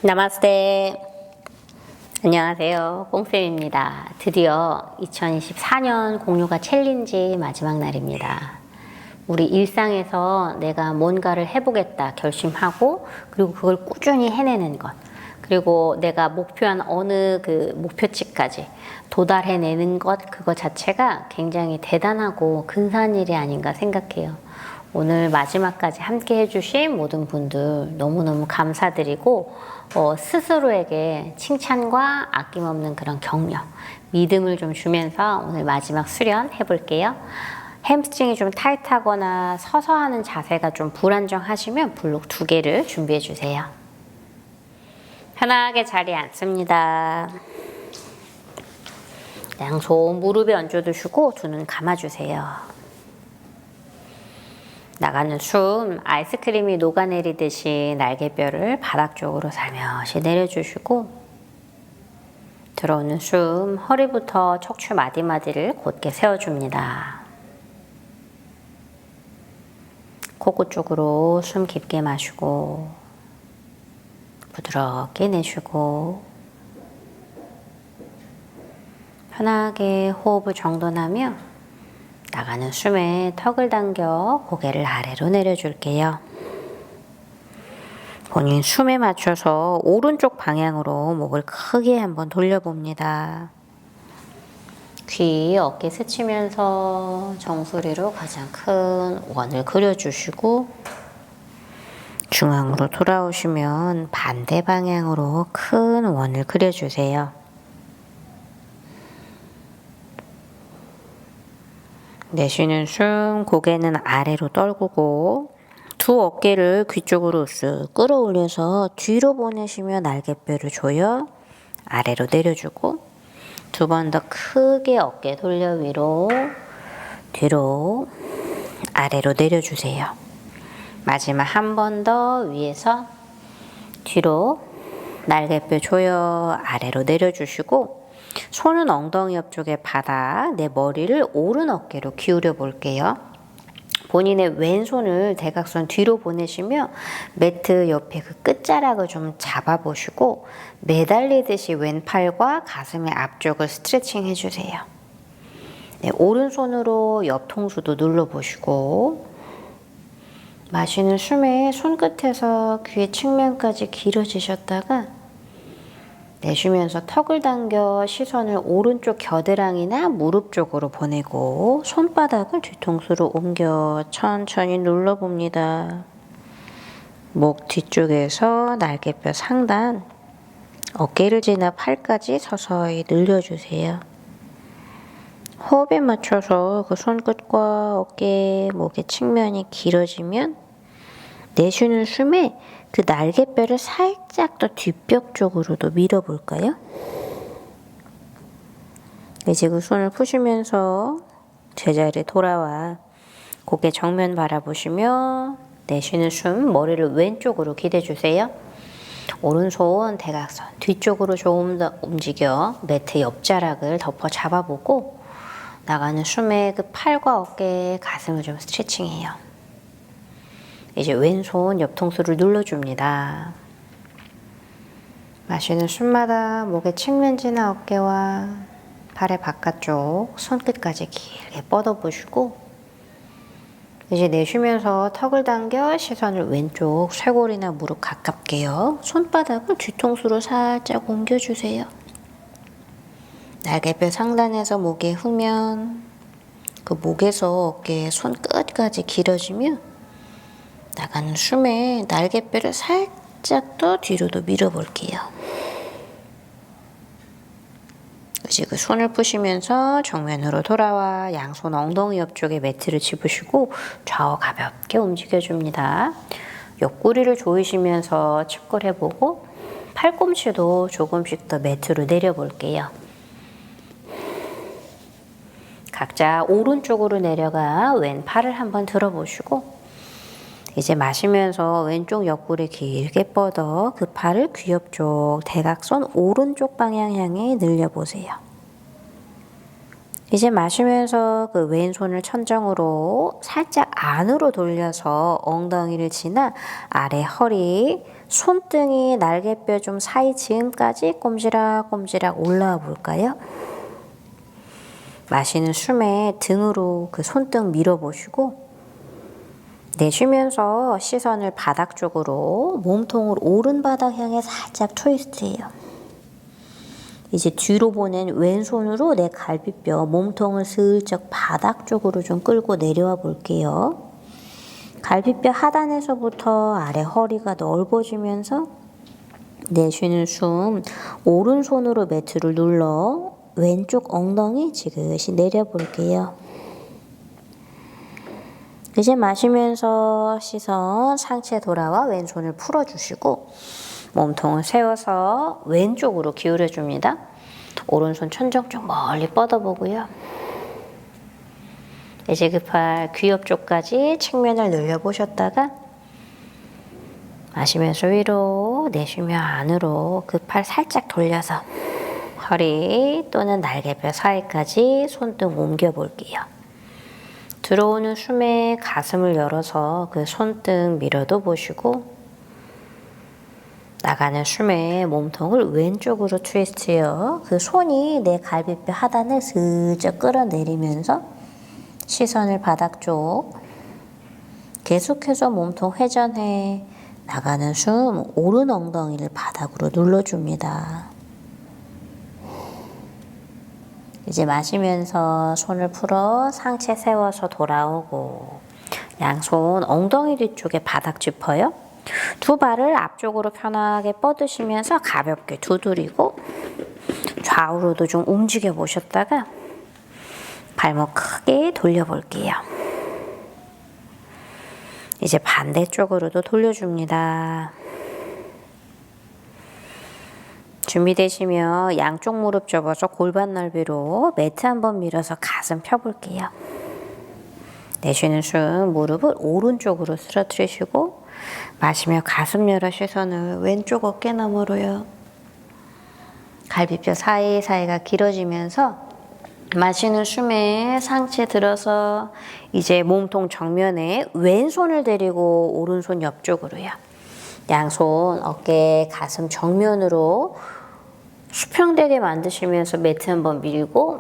나마스테. 안녕하세요. 뽕쌤입니다. 드디어 2024년 공요가 챌린지 마지막 날입니다. 우리 일상에서 내가 뭔가를 해보겠다 결심하고, 그리고 그걸 꾸준히 해내는 것, 그리고 내가 목표한 어느 그 목표치까지 도달해내는 것, 그거 자체가 굉장히 대단하고 근사한 일이 아닌가 생각해요. 오늘 마지막까지 함께 해주신 모든 분들 너무너무 감사드리고, 스스로에게 칭찬과 아낌없는 그런 격려, 믿음을 좀 주면서 오늘 마지막 수련 해볼게요. 햄스트링이 좀 타이트하거나 서서 하는 자세가 좀 불안정하시면 블록 2개를 준비해 주세요. 편하게 자리에 앉습니다. 양손 무릎에 얹어두시고 두 눈 감아주세요. 나가는 숨, 아이스크림이 녹아내리듯이 날개뼈를 바닥 쪽으로 살며시 내려주시고, 들어오는 숨, 허리부터 척추 마디마디를 곧게 세워줍니다. 코끝 쪽으로 숨 깊게 마시고 부드럽게 내쉬고, 편하게 호흡을 정돈하며 나가는 숨에 턱을 당겨 고개를 아래로 내려줄게요. 본인 숨에 맞춰서 오른쪽 방향으로 목을 크게 한번 돌려봅니다. 귀, 어깨 스치면서 정수리로 가장 큰 원을 그려주시고, 중앙으로 돌아오시면 반대 방향으로 큰 원을 그려주세요. 내쉬는 숨, 고개는 아래로 떨구고 두 어깨를 귀 쪽으로 쓱 끌어올려서 뒤로 보내시며 날개뼈를 조여 아래로 내려주고, 두 번 더 크게 어깨 돌려 위로, 뒤로, 아래로 내려주세요. 마지막 한 번 더 위에서 뒤로 날개뼈 조여 아래로 내려주시고, 손은 엉덩이 옆쪽에 받아 내 머리를 오른 어깨로 기울여 볼게요. 본인의 왼손을 대각선 뒤로 보내시며 매트 옆에 그 끝자락을 좀 잡아보시고, 매달리듯이 왼팔과 가슴의 앞쪽을 스트레칭 해주세요. 네, 오른손으로 옆 통수도 눌러보시고, 마시는 숨에 손끝에서 귀의 측면까지 길어지셨다가 내쉬면서 턱을 당겨 시선을 오른쪽 겨드랑이나 무릎 쪽으로 보내고 손바닥을 뒤통수로 옮겨 천천히 눌러봅니다. 목 뒤쪽에서 날개뼈 상단, 어깨를 지나 팔까지 서서히 늘려주세요. 호흡에 맞춰서 그 손끝과 어깨, 목의 측면이 길어지면 내쉬는 숨에 그 날개뼈를 살짝 더 뒷벽 쪽으로도 밀어볼까요? 이제 그 손을 푸시면서 제자리에 돌아와 고개 정면 바라보시며 내쉬는 숨, 머리를 왼쪽으로 기대주세요. 오른손 대각선 뒤쪽으로 조금 더 움직여 매트 옆자락을 덮어 잡아보고, 나가는 숨에 그 팔과 어깨, 가슴을 좀 스트레칭해요. 이제 왼손 옆통수를 눌러줍니다. 마시는 숨마다 목의 측면지나 어깨와 팔의 바깥쪽, 손끝까지 길게 뻗어보시고, 이제 내쉬면서 턱을 당겨 시선을 왼쪽 쇄골이나 무릎 가깝게요. 손바닥을 뒤통수로 살짝 옮겨주세요. 날개뼈 상단에서 목의 후면, 그 목에서 어깨의 손끝까지 길어지며 나가는 숨에 날개뼈를 살짝 더 뒤로도 밀어볼게요. 이제 그 손을 푸시면서 정면으로 돌아와 양손 엉덩이 옆쪽에 매트를 집으시고 좌우 가볍게 움직여줍니다. 옆구리를 조이시면서 측골해보고 팔꿈치도 조금씩 더 매트로 내려볼게요. 각자 오른쪽으로 내려가 왼팔을 한번 들어보시고, 이제 마시면서 왼쪽 옆구리 길게 뻗어 그 팔을 귀 옆쪽 대각선 오른쪽 방향 향해 늘려보세요. 이제 마시면서 그 왼손을 천정으로 살짝 안으로 돌려서 엉덩이를 지나 아래 허리, 손등이 날개뼈 좀 사이 지음까지 꼼지락꼼지락 올라와 볼까요? 마시는 숨에 등으로 그 손등 밀어보시고 내쉬면서 시선을 바닥 쪽으로 몸통을 오른 바닥 향해 살짝 트위스트해요. 이제 뒤로 보낸 왼손으로 내 갈비뼈, 몸통을 슬쩍 바닥 쪽으로 좀 끌고 내려와 볼게요. 갈비뼈 하단에서부터 아래 허리가 넓어지면서 내쉬는 숨, 오른손으로 매트를 눌러 왼쪽 엉덩이 지그시 내려볼게요. 이제 마시면서 시선 상체 돌아와 왼손을 풀어주시고 몸통을 세워서 왼쪽으로 기울여줍니다. 오른손 천정 쪽 멀리 뻗어보고요. 이제 그 팔 귀 옆쪽까지 측면을 늘려보셨다가 마시면서 위로 내쉬며 안으로 그 팔 살짝 돌려서 허리 또는 날개뼈 사이까지 손등 옮겨볼게요. 들어오는 숨에 가슴을 열어서 그 손등 밀어도 보시고 나가는 숨에 몸통을 왼쪽으로 트위스트해요. 그 손이 내 갈비뼈 하단을 슬쩍 끌어내리면서 시선을 바닥 쪽 계속해서 몸통 회전해 나가는 숨 오른 엉덩이를 바닥으로 눌러줍니다. 이제 마시면서 손을 풀어 상체 세워서 돌아오고 양손 엉덩이 뒤쪽에 바닥 짚어요. 두 발을 앞쪽으로 편하게 뻗으시면서 가볍게 두드리고 좌우로도 좀 움직여 보셨다가 발목 크게 돌려볼게요. 이제 반대쪽으로도 돌려줍니다. 준비되시면 양쪽 무릎 접어서 골반 넓이로 매트 한번 밀어서 가슴 펴볼게요. 내쉬는 숨 무릎을 오른쪽으로 쓰러뜨리시고 마시며 가슴 열어 시선을 왼쪽 어깨 너머로요. 갈비뼈 사이사이가 길어지면서 마시는 숨에 상체 들어서 이제 몸통 정면에 왼손을 데리고 오른손 옆쪽으로요. 양손 어깨 가슴 정면으로 수평되게 만드시면서 매트 한번 밀고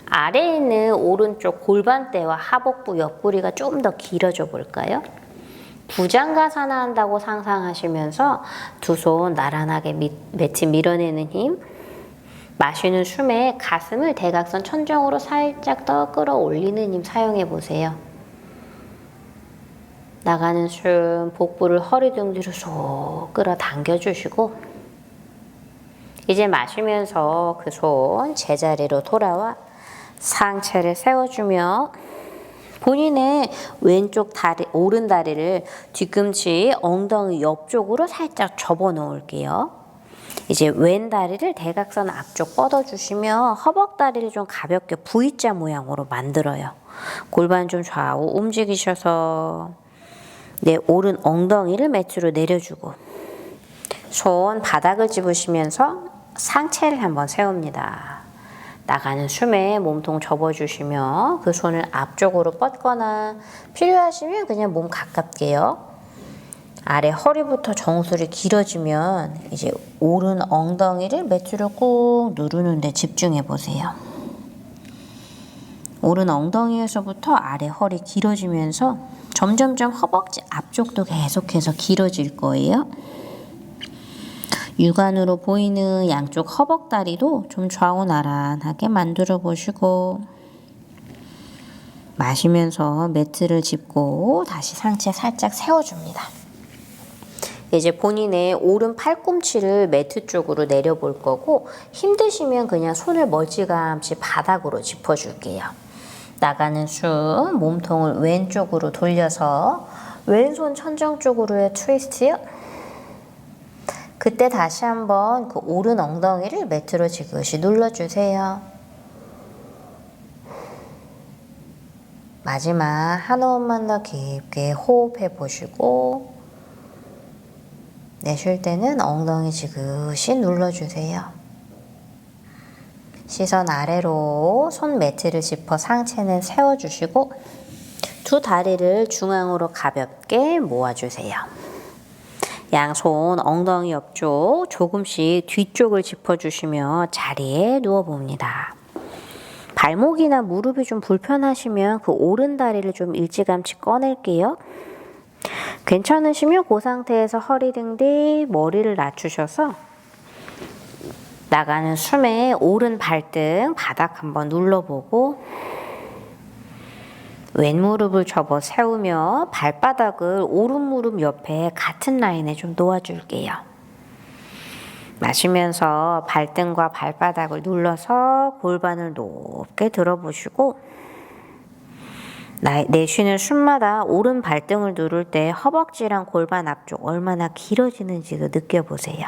아래에 있는 오른쪽 골반대와 하복부 옆구리가 좀 더 길어져 볼까요? 부장가사나 한다고 상상하시면서 두 손 나란하게 매트 밀어내는 힘, 마시는 숨에 가슴을 대각선 천정으로 살짝 더 끌어올리는 힘 사용해 보세요. 나가는 숨 복부를 허리 등 뒤로 쏙 끌어당겨 주시고 이제 마시면서 그 손 제자리로 돌아와 상체를 세워주며 본인의 왼쪽 다리, 오른 다리를 뒤꿈치 엉덩이 옆쪽으로 살짝 접어 놓을게요. 이제 왼 다리를 대각선 앞쪽 뻗어주시며 허벅다리를 좀 가볍게 V자 모양으로 만들어요. 골반 좀 좌우 움직이셔서 내 오른 엉덩이를 매트로 내려주고 손 바닥을 집으시면서 상체를 한번 세웁니다. 나가는 숨에 몸통 접어주시며 그 손을 앞쪽으로 뻗거나 필요하시면 그냥 몸 가깝게요. 아래 허리부터 정수리 길어지면 이제 오른 엉덩이를 매트로 꾹 누르는 데 집중해 보세요. 오른 엉덩이에서부터 아래 허리 길어지면서 점점점 허벅지 앞쪽도 계속해서 길어질 거예요. 육안으로 보이는 양쪽 허벅다리도 좀 좌우 나란하게 만들어 보시고 마시면서 매트를 짚고 다시 상체 살짝 세워줍니다. 이제 본인의 오른 팔꿈치를 매트 쪽으로 내려볼 거고 힘드시면 그냥 손을 멀찌감치 바닥으로 짚어줄게요. 나가는 숨 몸통을 왼쪽으로 돌려서 왼손 천정 쪽으로의 트위스트요. 그때 다시 한번 그 오른 엉덩이를 매트로 지그시 눌러주세요. 마지막 한 호흡만 더 깊게 호흡해 보시고 내쉴 때는 엉덩이 지그시 눌러주세요. 시선 아래로 손 매트를 짚어 상체는 세워주시고 두 다리를 중앙으로 가볍게 모아주세요. 양손 엉덩이 옆쪽 조금씩 뒤쪽을 짚어주시며 자리에 누워봅니다. 발목이나 무릎이 좀 불편하시면 그 오른 다리를 좀 일찌감치 꺼낼게요. 괜찮으시면 그 상태에서 허리 등 뒤 머리를 낮추셔서 나가는 숨에 오른 발등 바닥 한번 눌러보고 왼 무릎을 접어 세우며 발바닥을 오른 무릎 옆에 같은 라인에 좀 놓아줄게요. 마시면서 발등과 발바닥을 눌러서 골반을 높게 들어보시고 내쉬는 숨마다 오른 발등을 누를 때 허벅지랑 골반 앞쪽 얼마나 길어지는지도 느껴보세요.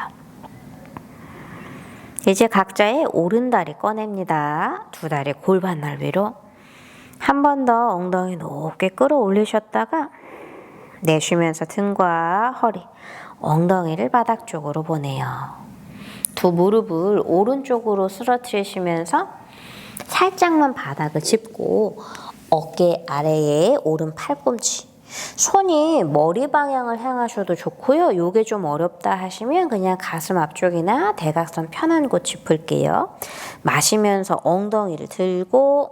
이제 각자의 오른 다리 꺼냅니다. 두 다리 골반 넓이로 한 번 더 엉덩이 높게 끌어올리셨다가 내쉬면서 등과 허리, 엉덩이를 바닥 쪽으로 보내요. 두 무릎을 오른쪽으로 쓰러뜨리시면서 살짝만 바닥을 짚고 어깨 아래에 오른 팔꿈치, 손이 머리 방향을 향하셔도 좋고요. 요게 좀 어렵다 하시면 그냥 가슴 앞쪽이나 대각선 편한 곳 짚을게요. 마시면서 엉덩이를 들고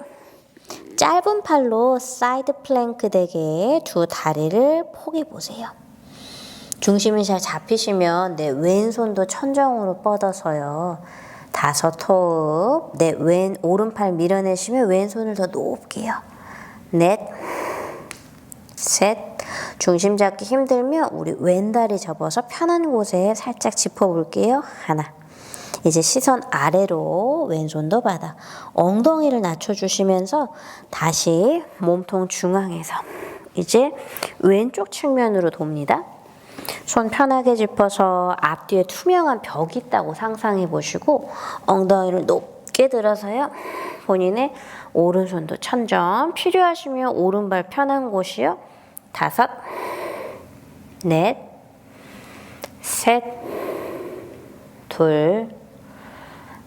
짧은 팔로 사이드 플랭크 되게 두 다리를 포개 보세요. 중심이 잘 잡히시면 내 왼손도 천정으로 뻗어서요. 5 호흡, 내 오른팔 밀어내시면 왼손을 더 높게요. 넷, 셋, 중심 잡기 힘들면 우리 왼다리 접어서 편한 곳에 살짝 짚어볼게요. 하나. 이제 시선 아래로 왼손도 바닥, 엉덩이를 낮춰주시면서 다시 몸통 중앙에서 이제 왼쪽 측면으로 돕니다. 손 편하게 짚어서 앞뒤에 투명한 벽이 있다고 상상해 보시고 엉덩이를 높게 들어서요. 본인의 오른손도 천정, 필요하시면 오른발 편한 곳이요. 5, 넷, 셋, 둘,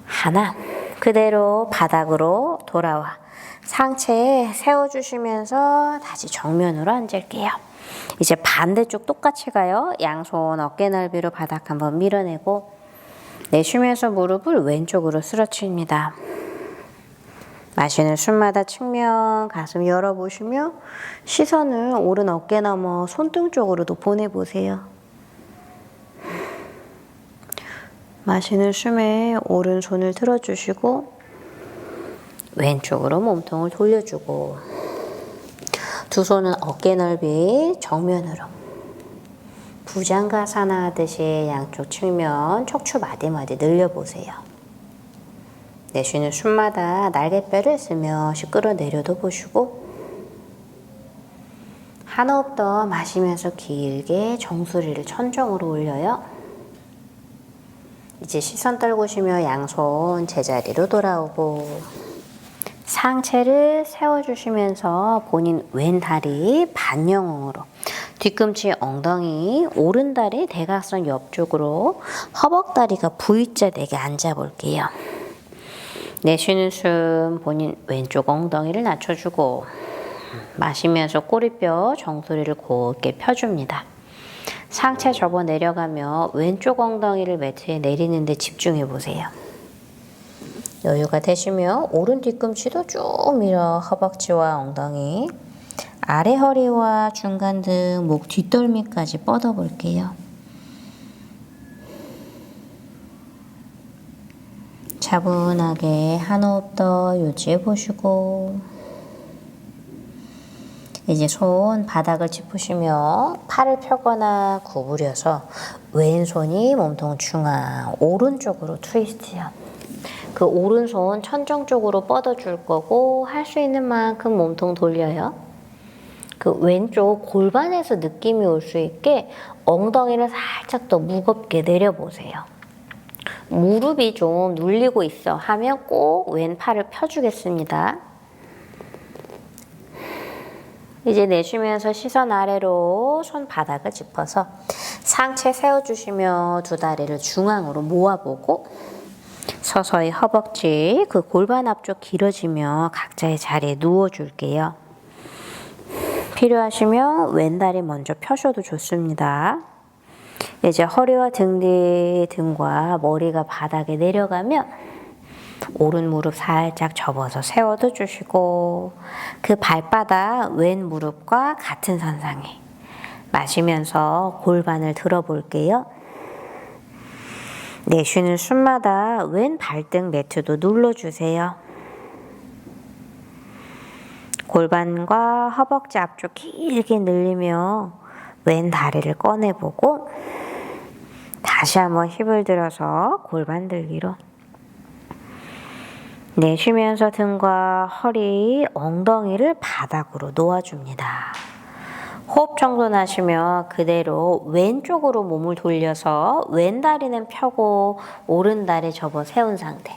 하나. 그대로 바닥으로 돌아와 상체 세워주시면서 다시 정면으로 앉을게요. 이제 반대쪽 똑같이 가요. 양손 어깨 넓이로 바닥 한번 밀어내고 내쉬면서 무릎을 왼쪽으로 쓰러뜨립니다. 마시는 숨마다 측면 가슴 열어보시며 시선을 오른 어깨 너머 손등 쪽으로도 보내보세요. 마시는 숨에 오른손을 틀어주시고 왼쪽으로 몸통을 돌려주고 두 손은 어깨 넓이 정면으로 부장가사나 하듯이 양쪽 측면 척추 마디마디 늘려보세요. 내쉬는 숨마다 날개뼈를 스며시 끌어내려도 보시고 한 호흡 더 마시면서 길게 정수리를 천정으로 올려요. 이제 시선 떨구시며 양손 제자리로 돌아오고 상체를 세워주시면서 본인 왼 다리 반영으로 뒤꿈치 엉덩이 오른 다리 대각선 옆쪽으로 허벅다리가 V자 되게 앉아볼게요. 내쉬는 숨 본인 왼쪽 엉덩이를 낮춰주고 마시면서 꼬리뼈 정수리를 곧게 펴줍니다. 상체 접어 내려가며 왼쪽 엉덩이를 매트에 내리는 데 집중해 보세요. 여유가 되시면 오른 뒤꿈치도 쭉 밀어 허벅지와 엉덩이, 아래 허리와 중간 등 목 뒷덜미까지 뻗어 볼게요. 차분하게 한 호흡 더 유지해 보시고 이제 손 바닥을 짚으시며 팔을 펴거나 구부려서 왼손이 몸통 중앙 오른쪽으로 트위스트요. 그 오른손 천정 쪽으로 뻗어줄 거고 할 수 있는 만큼 몸통 돌려요. 그 왼쪽 골반에서 느낌이 올 수 있게 엉덩이를 살짝 더 무겁게 내려보세요. 무릎이 좀 눌리고 있어 하면 꼭 왼팔을 펴주겠습니다. 이제 내쉬면서 시선 아래로 손바닥을 짚어서 상체 세워주시며 두 다리를 중앙으로 모아보고 서서히 허벅지, 그 골반 앞쪽 길어지며 각자의 자리에 누워줄게요. 필요하시면 왼다리 먼저 펴셔도 좋습니다. 이제 허리와 등 뒤 등과 머리가 바닥에 내려가면 오른 무릎 살짝 접어서 세워도 주시고 그 발바닥 왼 무릎과 같은 선상에 마시면서 골반을 들어 볼게요. 내쉬는 숨마다 왼 발등 매트도 눌러주세요. 골반과 허벅지 앞쪽 길게 늘리며 왼 다리를 꺼내보고 다시 한번 힙을 들어서 골반 들기로. 내쉬면서 등과 허리, 엉덩이를 바닥으로 놓아줍니다. 호흡 정돈하시며 그대로 왼쪽으로 몸을 돌려서 왼 다리는 펴고 오른 다리 접어 세운 상태.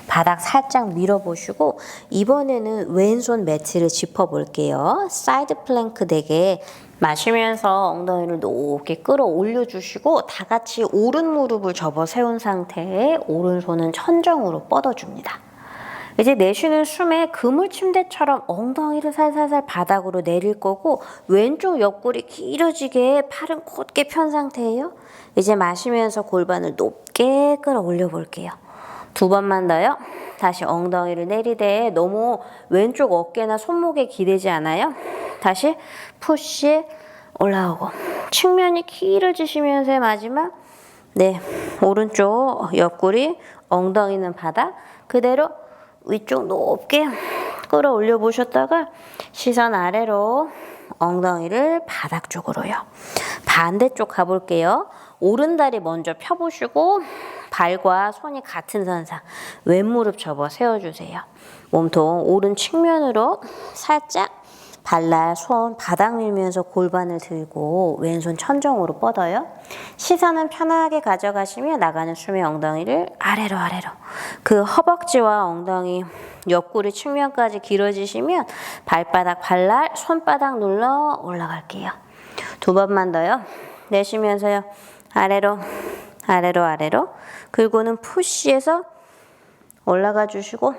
바닥 살짝 밀어보시고 이번에는 왼손 매트를 짚어볼게요. 사이드 플랭크 되게 마시면서 엉덩이를 높게 끌어올려 주시고 다 같이 오른 무릎을 접어 세운 상태에 오른손은 천정으로 뻗어줍니다. 이제 내쉬는 숨에 그물 침대처럼 엉덩이를 살살살 바닥으로 내릴 거고 왼쪽 옆구리 길어지게 팔은 곧게 편 상태예요. 이제 마시면서 골반을 높게 끌어올려 볼게요. 2번만 더요. 다시 엉덩이를 내리되 너무 왼쪽 어깨나 손목에 기대지 않아요. 다시 푸시 올라오고 측면이 길어지시면서의 마지막 오른쪽 옆구리 엉덩이는 바닥 그대로 위쪽 높게 끌어올려 보셨다가 시선 아래로 엉덩이를 바닥 쪽으로요. 반대쪽 가볼게요. 오른다리 먼저 펴보시고 발과 손이 같은 선상 왼무릎 접어 세워주세요. 몸통 오른 측면으로 살짝 발날 손 바닥 밀면서 골반을 들고 왼손 천정으로 뻗어요. 시선은 편하게 가져가시며 나가는 숨의 엉덩이를 아래로 그 허벅지와 엉덩이 옆구리 측면까지 길어지시면 발바닥 발날 손바닥 눌러 올라갈게요. 2번만 더요. 내쉬면서요. 아래로 그리고는 푸시해서 올라가 주시고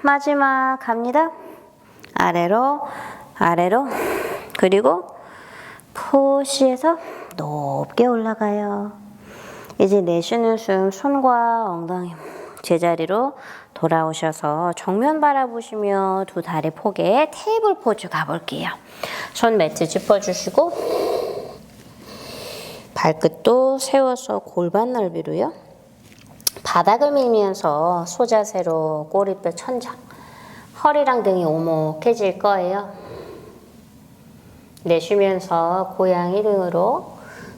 마지막 갑니다. 아래로 그리고 푸시해서 높게 올라가요. 이제 내쉬는 숨 손과 엉덩이 제자리로 돌아오셔서 정면 바라보시며 두 다리 폭에 테이블 포즈 가볼게요. 손 매트 짚어주시고 발끝도 세워서 골반 넓이로요. 바닥을 밀면서 소자세로 꼬리뼈 천장 허리랑 등이 오목해질 거예요. 내쉬면서 고양이 등으로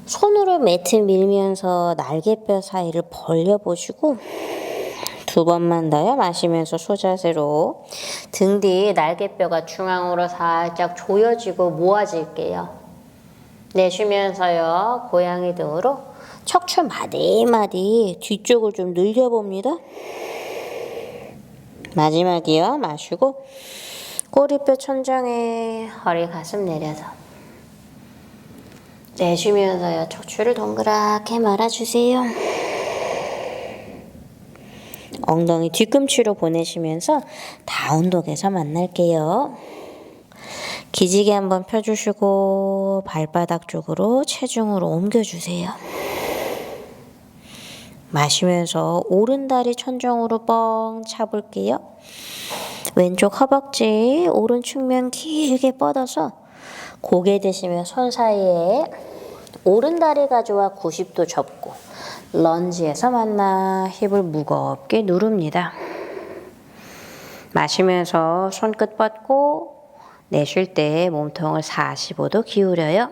손으로 매트 밀면서 날개뼈 사이를 벌려보시고 2번만 더요. 마시면서 소자세로 등 뒤 날개뼈가 중앙으로 살짝 조여지고 모아질게요. 내쉬면서요. 고양이 등으로 척추 마디마디 뒤쪽을 좀 늘려봅니다. 마지막이요. 마시고 꼬리뼈 천장에 허리 가슴 내려서 내쉬면서요. 척추를 동그랗게 말아주세요. 엉덩이 뒤꿈치로 보내시면서 다운독에서 만날게요. 기지개 한번 펴주시고 발바닥 쪽으로 체중을 옮겨주세요. 마시면서 오른다리 천정으로 뻥 차볼게요. 왼쪽 허벅지 오른 측면 길게 뻗어서 고개 드시며 손 사이에 오른다리 가져와 90도 접고 런지에서 만나 힙을 무겁게 누릅니다. 마시면서 손끝 뻗고 내쉴 때 몸통을 45도 기울여요.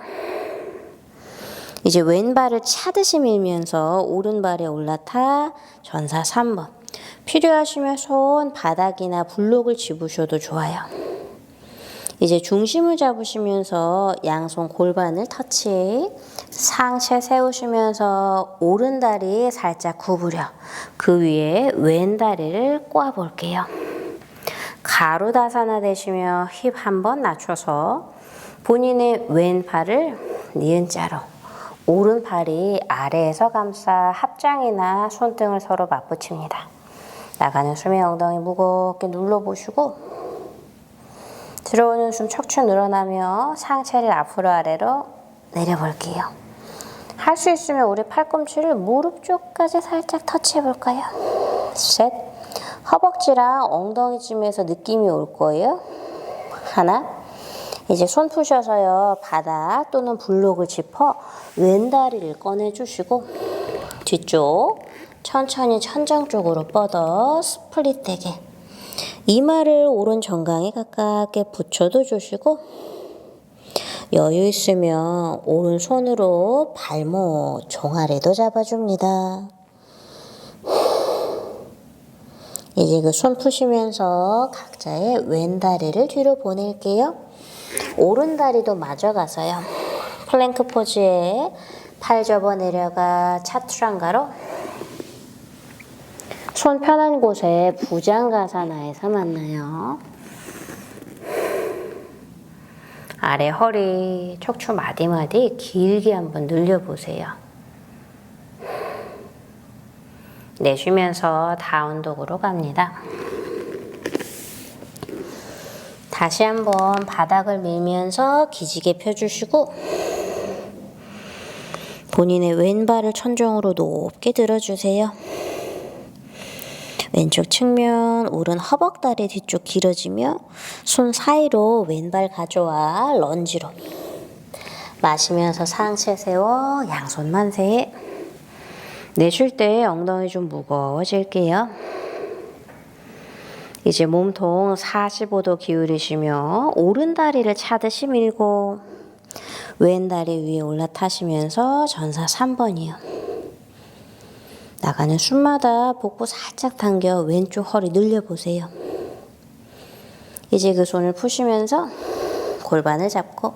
이제 왼발을 차듯이 밀면서 오른발에 올라타 전사 3번. 필요하시면 손 바닥이나 블록을 집으셔도 좋아요. 이제 중심을 잡으시면서 양손 골반을 터치. 상체 세우시면서 오른다리 살짝 구부려 그 위에 왼다리를 꼬아볼게요. 가루다사나 되시며 힙 한번 낮춰서 본인의 왼팔을 니은자로 오른팔이 아래에서 감싸 합장이나 손등을 서로 맞붙입니다. 나가는 숨에 엉덩이 무겁게 눌러보시고 들어오는 숨 척추 늘어나며 상체를 앞으로 아래로 내려볼게요. 할 수 있으면 우리 팔꿈치를 무릎 쪽까지 살짝 터치해 볼까요? 셋. 허벅지랑 엉덩이쯤에서 느낌이 올 거예요. 하나. 이제 손 푸셔서요. 바닥 또는 블록을 짚어 왼다리를 꺼내주시고 뒤쪽 천천히 천장 쪽으로 뻗어 스플릿 되게 이마를 오른 정강에 가깝게 붙여도 주시고 여유 있으면 오른손으로 발목 종아리도 잡아줍니다. 이제 그 손 푸시면서 각자의 왼다리를 뒤로 보낼게요. 오른다리도 마저 가서요. 플랭크 포즈에 팔 접어 내려가 차투랑가로 손 편한 곳에 부장가사나에서 만나요. 아래 허리, 척추 마디마디 길게 한번 늘려보세요. 내쉬면서 다운독으로 갑니다. 다시 한번 바닥을 밀면서 기지개 펴주시고 본인의 왼발을 천정으로 높게 들어주세요. 왼쪽 측면 오른 허벅다리 뒤쪽 길어지며 손 사이로 왼발 가져와 런지로 마시면서 상체 세워 양손 만세. 내쉴 때 엉덩이 좀 무거워질게요. 이제 몸통 45도 기울이시며 오른 다리를 차듯이 밀고 왼 다리 위에 올라타시면서 전사 3번이요. 나가는 숨마다 복부 살짝 당겨 왼쪽 허리 늘려보세요. 이제 그 손을 푸시면서 골반을 잡고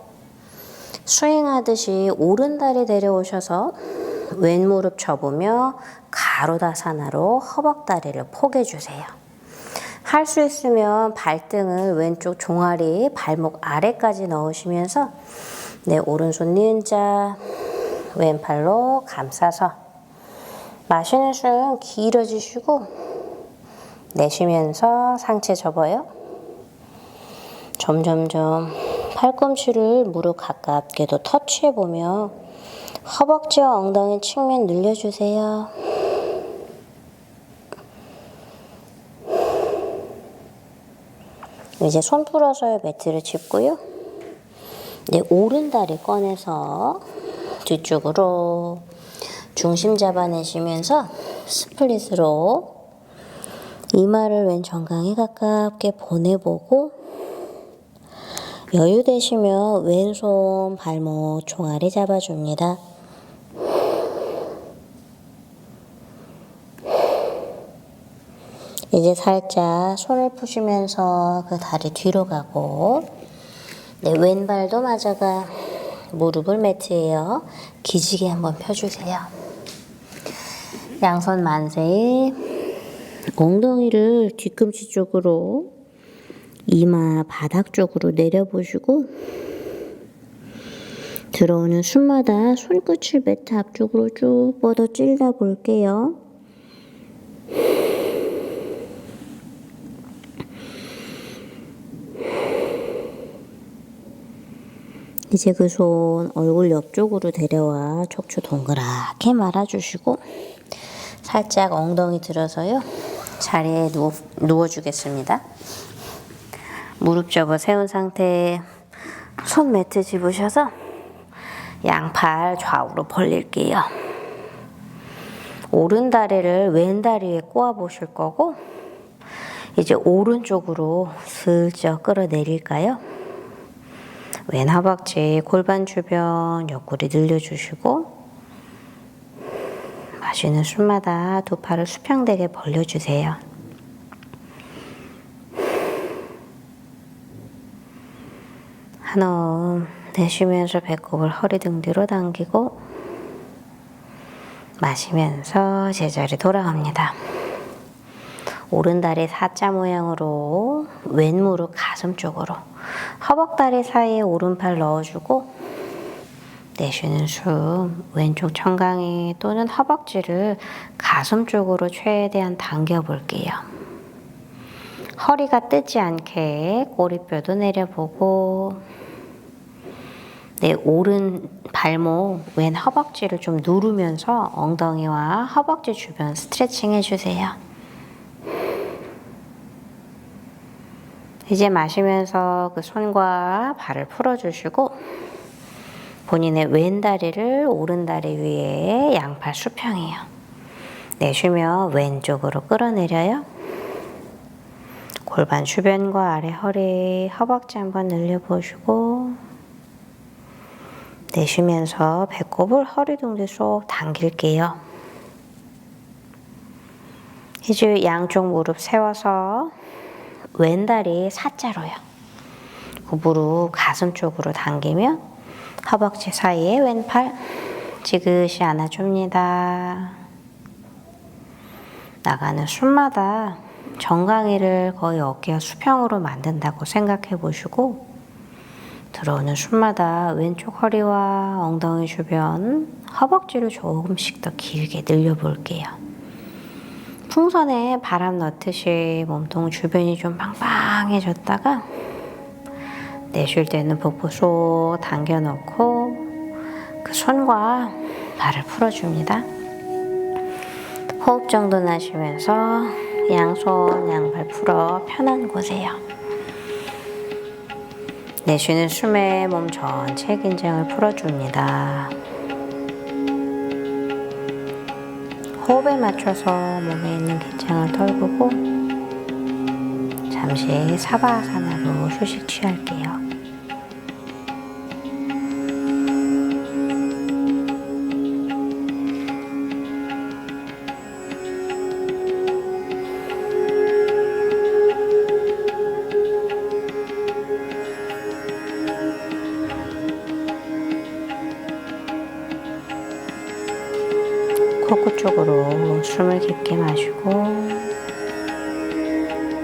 스윙하듯이 오른 다리 내려오셔서 왼 무릎 접으며 가로다사나로 허벅다리를 포개주세요. 할 수 있으면 발등을 왼쪽 종아리 발목 아래까지 넣으시면서 내 오른손 니은자 왼팔로 감싸서 마시는 숨 길어지시고 내쉬면서 상체 접어요. 점점점 팔꿈치를 무릎 가깝게도 터치해보며 허벅지와 엉덩이 측면 늘려주세요. 이제 손 풀어서 매트를 짚고요. 네, 오른 다리 꺼내서 뒤쪽으로 중심 잡아내시면서 스플릿으로 이마를 왼 정강에 가깝게 보내보고 여유 되시면 왼손 발목 종아리 잡아줍니다. 이제 살짝 손을 푸시면서 그 다리 뒤로 가고 네, 왼발도 맞아가 무릎을 매트에요. 기지개 한번 펴주세요. 양손 만세. 엉덩이를 뒤꿈치 쪽으로 이마 바닥 쪽으로 내려보시고 들어오는 숨마다 손끝을 매트 앞쪽으로 쭉 뻗어 찔러 볼게요. 이제 그 손 얼굴 옆쪽으로 데려와 척추 동그랗게 말아주시고 살짝 엉덩이 들어서요. 자리에 누워주겠습니다. 무릎 접어 세운 상태에 손 매트 집으셔서 양팔 좌우로 벌릴게요. 오른 다리를 왼 다리에 꼬아 보실 거고 이제 오른쪽으로 슬쩍 끌어내릴까요? 왼 허벅지 골반 주변 옆구리 늘려주시고 마시는 숨마다 두 팔을 수평되게 벌려주세요. 한호흡 내쉬면서 배꼽을 허리 등 뒤로 당기고 마시면서 제자리 돌아갑니다. 오른다리 사자 모양으로 왼 무릎 가슴 쪽으로 허벅다리 사이에 오른팔 넣어주고 내쉬는 숨 왼쪽 청강이 또는 허벅지를 가슴 쪽으로 최대한 당겨볼게요. 허리가 뜨지 않게 꼬리뼈도 내려보고 내 오른 발목 왼 허벅지를 좀 누르면서 엉덩이와 허벅지 주변 스트레칭 해주세요. 이제 마시면서 그 손과 발을 풀어주시고 본인의 왼 다리를 오른 다리 위에 양팔 수평이에요. 내쉬며 왼쪽으로 끌어내려요. 골반 주변과 아래 허리, 허벅지 한번 늘려보시고 내쉬면서 배꼽을 허리 동지 쏙 당길게요. 이제 양쪽 무릎 세워서 왼다리 사자로요. 그 무릎 가슴 쪽으로 당기며 허벅지 사이에 왼팔 지그시 안아줍니다. 나가는 숨마다 정강이를 거의 어깨와 수평으로 만든다고 생각해 보시고 들어오는 숨마다 왼쪽 허리와 엉덩이 주변 허벅지를 조금씩 더 길게 늘려볼게요. 풍선에 바람 넣듯이 몸통 주변이 좀 빵빵해졌다가 내쉴 때는 복부 쏙 당겨 넣고 그 손과 발을 풀어줍니다. 호흡 정도 나시면서 양손 양발 풀어 편한 곳에요. 내쉬는 숨에 몸 전체 긴장을 풀어줍니다. 호흡에 맞춰서 몸에 있는 긴장을 털고 잠시 사바아사나로 휴식 취할게요. 코끝 쪽으로 숨을 깊게 마시고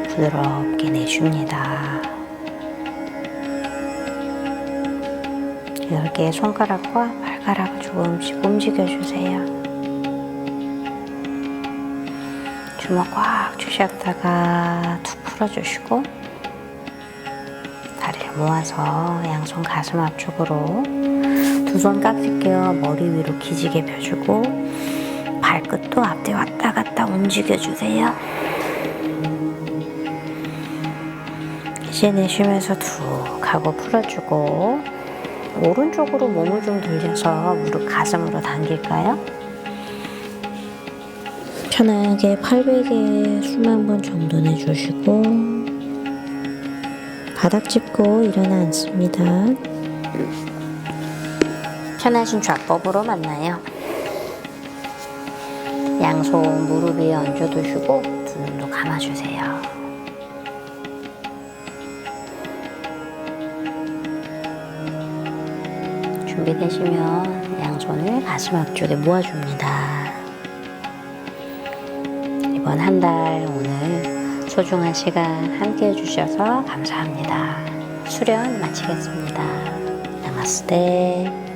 부드럽게 내쉽니다. 10개의 손가락과 발가락을 조금씩 움직여주세요. 주먹 꽉 쥐셨다가 툭 풀어주시고 다리를 모아서 양손 가슴 앞쪽으로 두 손 깍지 껴 머리 위로 기지개 펴주고 발끝도 앞뒤 왔다 갔다 움직여주세요. 이제 내쉬면서 툭 하고 풀어주고 오른쪽으로 몸을 좀 돌려서 무릎 가슴으로 당길까요? 편하게 팔베개에 숨 한 번 정도 내주시고 바닥 짚고 일어나 앉습니다. 편하신 좌법으로 만나요. 양손 무릎 위에 얹어두시고 두 눈도 감아주세요. 준비되시면 양손을 가슴 앞쪽에 모아줍니다. 이번 한 달 오늘 소중한 시간 함께 해주셔서 감사합니다. 수련 마치겠습니다. 나마스테.